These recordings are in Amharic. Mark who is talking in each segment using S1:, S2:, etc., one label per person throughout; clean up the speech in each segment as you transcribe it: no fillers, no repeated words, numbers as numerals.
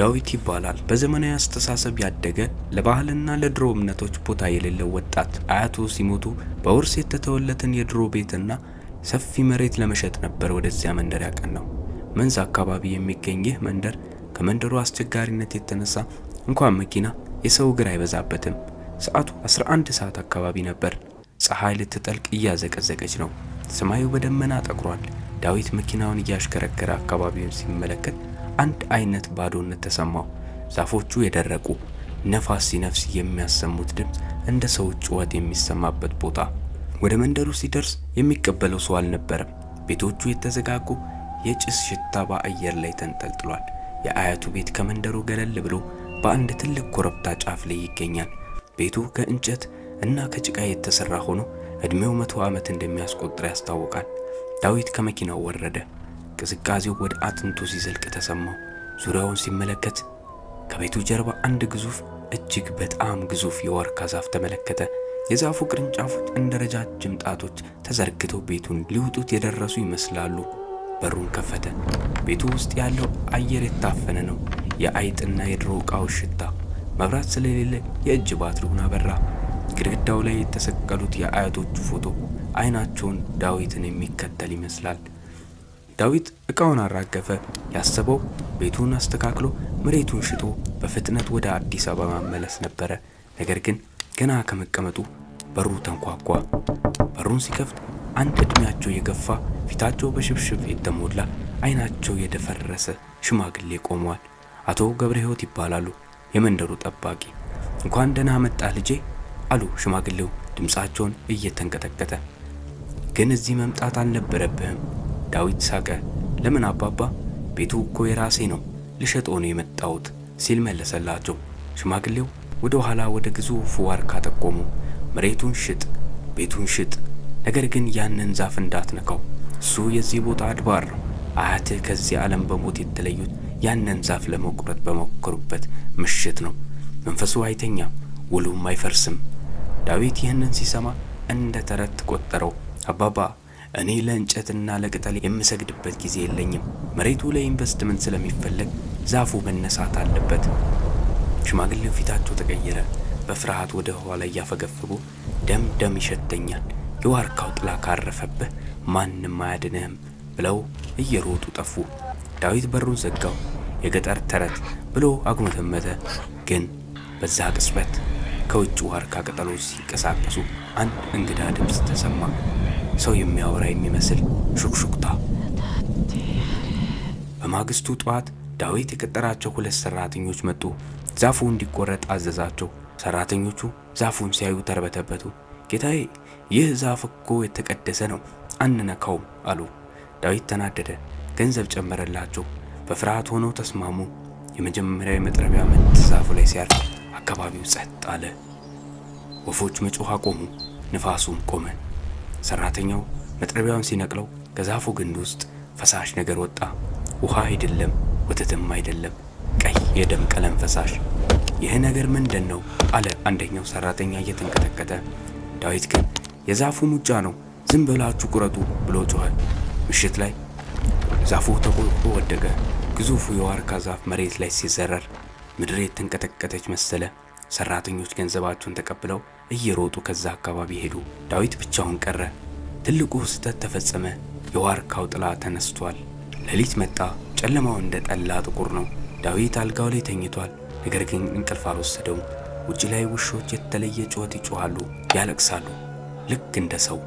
S1: ዳዊት ይባላል። በዘመናዊ አስተሳሰብ ያደገ ለባህልና ለድሮ እምነቶች ቦታ የሌለው ወጣት። አያቱ ሲሞቱ በውርስ የተተወለትን የድሮ ቤትና ሰፊ መሬት ለመሸጥ ነበር ወደዚያ መንደር ያቀናው። መንዝ አካባቢ የሚገኝ ይህ መንደር ከመንደሩ አስቸጋሪነት የተነሳ እንኳን መኪና የሰው እግር አይበዛበትም። ሰዓቱ 11 ሰዓት አካባቢ ነበር። ፀሐይ ልትጠልቅ እያዘቀዘቀች ነው። ሰማዩ በደመና ጠቁሯል። ዳዊት መኪናውን እያሽከረከረ አካባቢውን ሲመለከት አንድ አይነት ባዶነት ተሰማው። ዛፎቹ የደረቁ፣ ነፋስ ሲነፍስ የሚያሰሙት ድምፅ እንደ ሰው ጩኸት የሚሰማበት ቦታ። ወደ መንደሩ ሲደርስ የሚቀበለው ሰው አልነበረም። ቤቶቹ የተዘጋጉ፣ የጭስ ሽታ በአየር ላይ ተንጠልጥሏል። የአያቱ ቤት ከመንደሩ ገለል ብሎ በአንድ ትልቅ ኮረብታ ጫፍ ላይ ይገኛል። ቤቱ ከእንጨት እና ከጭቃ የተሰራ ሆኖ እድሜው 100 ዓመት እንደሚያስቆጥር ያስታውቃል። ዳዊት ከመኪናው ወረደ። ቅዝቃዜው ወደ አጥንቱ ሲዘልቅ ተሰማው። ዙሪያውን ሲመለከት ከቤቱ ጀርባ አንድ ግዙፍ፣ እጅግ በጣም ግዙፍ የዋርካ ዛፍ ተመለከተ። የዛፉ ቅርንጫፎች እንደ ረጃጅም ጣቶች ተዘርግተው ቤቱን ሊውጡት የደረሱ ይመስላሉ። በሩን ከፈተ። ቤቱ ውስጥ ያለው አየር የታፈነ ነው። የአይጥና የድሮ ዕቃዎች ሽታ። መብራት ስለሌለ የእጅ ባትሪውን አበራ። ግድግዳው ላይ የተሰቀሉት የአያቶቹ ፎቶ አይናቸውን ዳዊትን የሚከተል ይመስላል። ዳዊት ዕቃውን አራገፈ። ያሰበው ቤቱን አስተካክሎ መሬቱን ሽጦ በፍጥነት ወደ አዲስ አበባ መመለስ ነበረ። ነገር ግን ገና ከመቀመጡ በሩ ተንኳኳ። በሩን ሲከፍት አንድ ዕድሜያቸው የገፋ፣ ፊታቸው በሽብሽብ የተሞላ፣ አይናቸው የደፈረሰ ሽማግሌ ቆመዋል። አቶ ገብረ ሕይወት ይባላሉ፣ የመንደሩ ጠባቂ። እንኳን ደህና መጣ ልጄ አሉ ሽማግሌው ድምፃቸውን እየተንቀጠቀጠ። ግን እዚህ መምጣት አልነበረብህም። ዳዊት ሳቀ። ለምን አባባ? ቤቱ እኮ የራሴ ነው፣ ልሸጠው ነው የመጣሁት ሲል መለሰላቸው። ሽማግሌው ወደ ኋላ ወደ ግዙፉ ዋርካ ጠቆሙ። መሬቱን ሽጥ፣ ቤቱን ሽጥ፣ ነገር ግን ያንን ዛፍ እንዳትነካው። እሱ የዚህ ቦታ አድባር ነው። አያትህ ከዚህ ዓለም በሞት የተለዩት ያንን ዛፍ ለመቁረጥ በሞከሩበት ምሽት ነው። መንፈሱ አይተኛም፣ ውሉም አይፈርስም። ዳዊት ይህንን ሲሰማ እንደ ተረት ቆጠረው። አባባ፣ እኔ ለእንጨትና ለቅጠል የምሰግድበት ጊዜ የለኝም። መሬቱ ለኢንቨስትመንት ስለሚፈለግ ዛፉ መነሳት አለበት። ሽማግሌው ፊታቸው ተቀየረ። በፍርሃት ወደ ኋላ እያፈገፈጉ ደም ይሸተኛል፣ የዋርካው ጥላ ካረፈብህ ማንም አያድንህም ብለው እየሮጡ ጠፉ። ዳዊት በሩን ዘጋው። የገጠር ተረት ብሎ አጉመተመተ። ግን በዛ ቅጽበት ከውጭ ዋርካ ቅጠሎች ሲንቀሳቀሱ አንድ እንግዳ ድምፅ ተሰማ። ሰው የሚያወራ የሚመስል ሹክሹክታ። በማግስቱ ጠዋት ዳዊት የቀጠራቸው 2 ሰራተኞች መጡ። ዛፉ እንዲቆረጥ አዘዛቸው። ሰራተኞቹ ዛፉን ሲያዩ ተርበተበቱ። ጌታዬ፣ ይህ ዛፍ እኮ የተቀደሰ ነው፣ አንነካውም አሉ። ዳዊት ተናደደ። ገንዘብ ጨመረላቸው። በፍርሃት ሆነው ተስማሙ። የመጀመሪያው የመጥረቢያ ምት ዛፉ ላይ ሲያርፍ አካባቢው ጸጥ አለ። ወፎች መጮህ አቆሙ። ንፋሱም ቆመ። ሰራተኛው መጥረቢያውን ሲነቅለው ከዛፉ ግንድ ውስጥ ፈሳሽ ነገር ወጣ። ውሃ አይደለም፣ ወተትም አይደለም፣ ቀይ የደም ቀለም ፈሳሽ። ይህ ነገር ምንድን ነው አለ አንደኛው ሰራተኛ እየተንቀጠቀጠ። ዳዊት ግን የዛፉ ሙጫ ነው፣ ዝም ብላችሁ ቁረጡ ብሎ ጮኸ። ምሽት ላይ ዛፉ ተቆርጦ ወደቀ። ግዙፉ የዋርካ ዛፍ መሬት ላይ ሲዘረር ምድር የተንቀጠቀጠች መሰለ። ሰራተኞች ገንዘባቸውን ተቀብለው እየሮጡ ከዛ አካባቢ ሄዱ። ዳዊት ብቻውን ቀረ። ትልቁ ስህተት ተፈጸመ። የዋርካው ጥላ ተነስቷል። ሌሊት መጣ። ጨለማው እንደ ጠላ ጥቁር ነው። ዳዊት አልጋው ላይ ተኝቷል። ነገር ግን እንቅልፍ አልወሰደውም። ውጪ ላይ ውሾች የተለየ ጩኸት ይጮኻሉ፣ ያለቅሳሉ፣ ልክ እንደ ሰው።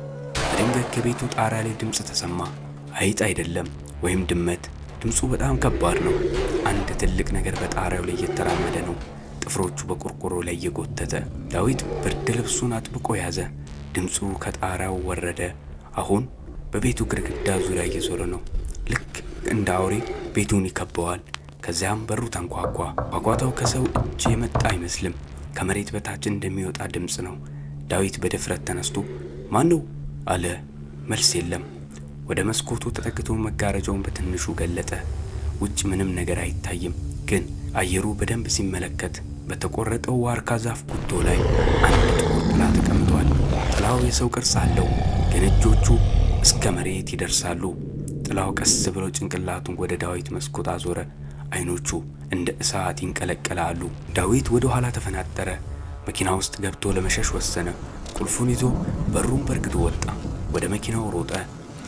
S1: በድንገት ከቤቱ ጣሪያ ላይ ድምፅ ተሰማ። አይጥ አይደለም ወይም ድመት። ድምፁ በጣም ከባድ ነው። አንድ ትልቅ ነገር በጣሪያው ላይ እየተራመደ ነው፣ ጥፍሮቹ በቆርቆሮ ላይ እየጎተተ። ዳዊት ብርድ ልብሱን አጥብቆ ያዘ። ድምፁ ከጣሪያው ወረደ። አሁን በቤቱ ግድግዳ ዙሪያ እየዞረ ነው። ልክ እንደ አውሬ ቤቱን ይከበዋል። ከዚያም በሩ ተንኳኳ። ኳኳታው ከሰው እጅ የመጣ አይመስልም፣ ከመሬት በታች እንደሚወጣ ድምፅ ነው። ዳዊት በድፍረት ተነስቶ ማን ነው አለ። መልስ የለም። ወደ መስኮቱ ተጠግቶ መጋረጃውን በትንሹ ገለጠ። ውጭ ምንም ነገር አይታይም፣ ግን አየሩ በደንብ ሲመለከት በተቆረጠው ዋርካ ዛፍ ጉቶ ላይ አንድ ጥቁር ጥላ ተቀምጧል። ጥላው የሰው ቅርጽ አለው፣ ግን እጆቹ እስከ መሬት ይደርሳሉ። ጥላው ቀስ ብሎ ጭንቅላቱን ወደ ዳዊት መስኮት አዞረ። አይኖቹ እንደ እሳት ይንቀለቀላሉ። ዳዊት ወደ ኋላ ተፈናጠረ። መኪና ውስጥ ገብቶ ለመሸሽ ወሰነ። ቁልፉን ይዞ በሩን በርግዶ ወጣ። ወደ መኪናው ሮጠ።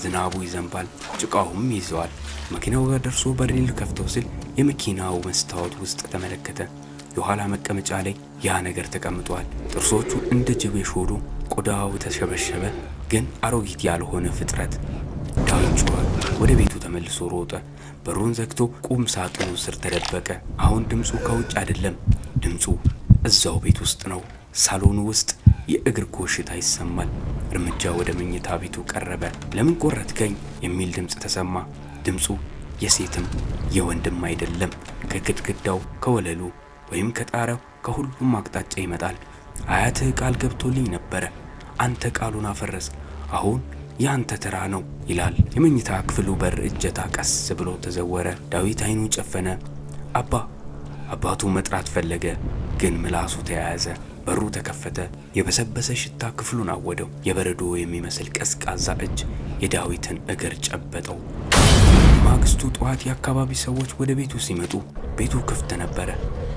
S1: ዝናቡ ይዘንባል፣ ጭቃውም ይዘዋል። መኪናው ጋር ደርሶ በሩን ሊከፍተው ሲል የመኪናው መስታወት ውስጥ ተመለከተ። የኋላ መቀመጫ ላይ ያ ነገር ተቀምጧል። ጥርሶቹ እንደ ጅብ የሾሉ፣ ቆዳው ተሸበሸበ፣ ግን አሮጊት ያልሆነ ፍጥረት። ዳዊት ጮኸ። ወደ ቤቱ ተመልሶ ሮጠ። በሩን ዘግቶ ቁም ሳጥኑ ስር ተደበቀ። አሁን ድምፁ ከውጭ አይደለም፣ ድምፁ እዛው ቤት ውስጥ ነው። ሳሎኑ ውስጥ የእግር ኮሽታ ይሰማል። እርምጃ ወደ መኝታ ቤቱ ቀረበ። ለምን ቆረጥከኝ የሚል ድምፅ ተሰማ። ድምፁ የሴትም የወንድም አይደለም። ከግድግዳው፣ ከወለሉ ወይም ከጣሪያው፣ ከሁሉም አቅጣጫ ይመጣል። አያትህ ቃል ገብቶልኝ ነበረ፣ አንተ ቃሉን አፈረስ፣ አሁን ያንተ ተራ ነው ይላል። የመኝታ ክፍሉ በር እጀታ ቀስ ብሎ ተዘወረ። ዳዊት አይኑ ጨፈነ። አባቱ መጥራት ፈለገ፣ ግን ምላሱ ተያያዘ። በሩ ተከፈተ። የበሰበሰ ሽታ ክፍሉን አወደው። የበረዶ የሚመስል ቀዝቃዛ እጅ የዳዊትን እግር ጨበጠው። ማግስቱ ጠዋት የአካባቢ ሰዎች ወደ ቤቱ ሲመጡ ቤቱ ክፍት ነበረ።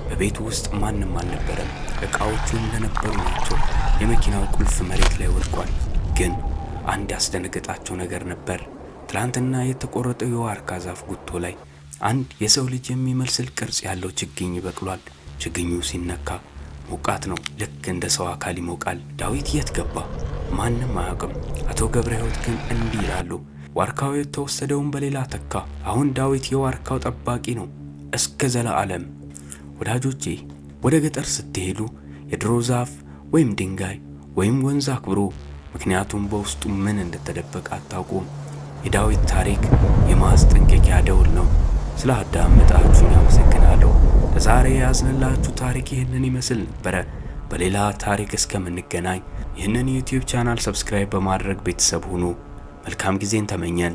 S1: በቤቱ ውስጥ ማንም አልነበረም። ዕቃዎቹ እንደነበሩ ናቸው። የመኪናው ቁልፍ መሬት ላይ ወድቋል። ግን አንድ ያስደነገጣቸው ነገር ነበር። ትላንትና የተቆረጠው የዋርካ ዛፍ ጉቶ ላይ አንድ የሰው ልጅ የሚመስል ቅርጽ ያለው ችግኝ በቅሏል። ችግኙ ሲነካ ሞቃት ነው። ልክ እንደ ሰው አካል ይሞቃል። ዳዊት የት ገባ? ማንም አያውቅም። አቶ ገብረ ሕይወት ግን እንዲህ ይላሉ። ዋርካው የተወሰደውን በሌላ ተካ። አሁን ዳዊት የዋርካው ጠባቂ ነው እስከ ዘላለም። ወዳጆቼ፣ ወደ ገጠር ስትሄዱ የድሮ ዛፍ ወይም ድንጋይ ወይም ወንዝ አክብሩ። ምክንያቱም በውስጡ ምን እንደተደበቀ አታውቁም። የዳዊት ታሪክ የማስጠንቀቂያ ደውል ነው። ስለ አዳመጣችሁ አመሰግናለሁ። ለዛሬ ያዝንላችሁ ታሪክ ይህንን ይመስል ነበረ። በሌላ ታሪክ እስከምንገናኝ ይህንን ዩቲዩብ ቻናል ሰብስክራይብ በማድረግ ቤተሰብ ሁኑ። መልካም ጊዜን ተመኘን።